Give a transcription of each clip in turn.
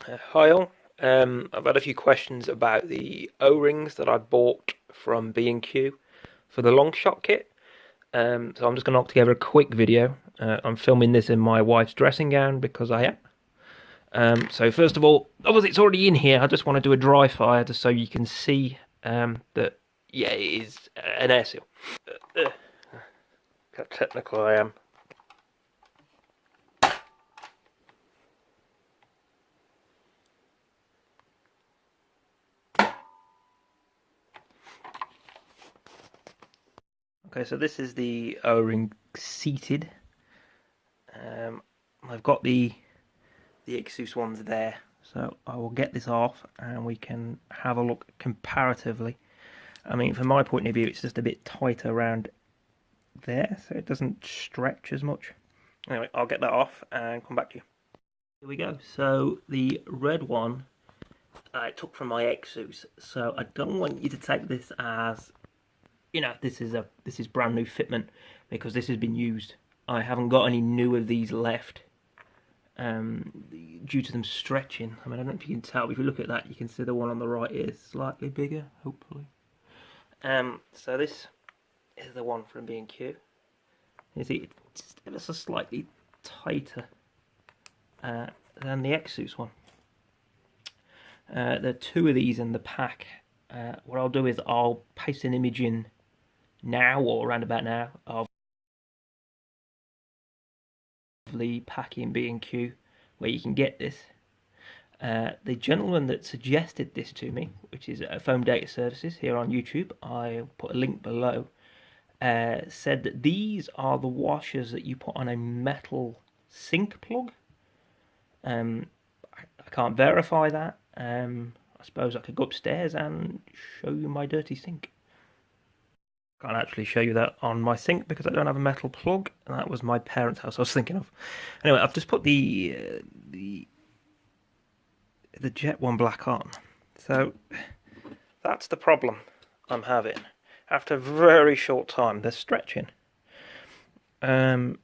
Hi all. I've had a few questions about the O-rings that I bought from B&Q for the long shot kit. So I'm just going to knock together a quick video. I'm filming this in my wife's dressing gown because I am. So first of all, obviously it's already in here. I just want to do a dry fire just so you can see that, yeah, it is an air seal. How technical I am. Okay, so this is the O-ring seated. I've got the Ixus ones there, so I will get this off and we can have a look comparatively. I mean, from my point of view, it's just a bit tighter around there, so it doesn't stretch as much. Anyway, I'll get that off and come back to you. Here we go. So the red one I took from my Ixus, so I don't want you to take this as, this is brand new fitment, because this has been used. I haven't got any new of these left. Due to them stretching. I mean, I don't know if you can tell, but if you look at that, you can see the one on the right is slightly bigger, hopefully. So this is the one from B&Q. You see, it's ever so slightly tighter than the Ixus one. There are two of these in the pack. What I'll do is I'll paste an image in now, or around about now, of the pack in B&Q where you can get this. The gentleman that suggested this to me, which is Foam Data Services here on YouTube, I'll put a link below, said that these are the washers that you put on a metal sink plug. I can't verify that. I suppose I could go upstairs and show you my dirty sink. Can't actually show you that on my sink because I don't have a metal plug, and that was my parents' house I was thinking of. Anyway, I've just put the Jet One Black on. So that's the problem I'm having. After a very short time, they're stretching. And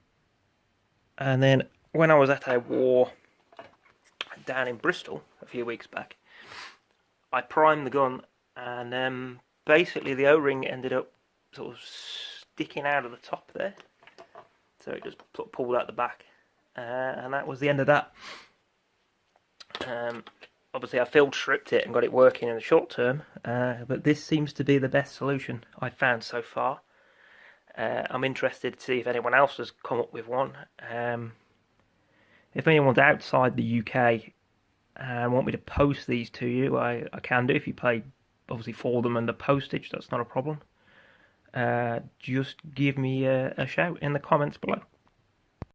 then when I was at a war down in Bristol a few weeks back, I primed the gun, and basically the O-ring ended up sort of sticking out of the top there, so it just sort of pulled out the back, and that was the end of that. Obviously I field stripped it and got it working in the short term, but this seems to be the best solution I've found so far. I'm interested to see if anyone else has come up with one. If anyone's outside the UK and want me to post these to you, I can do. If you pay obviously for them and the postage, that's not a problem. Just give me a shout in the comments below.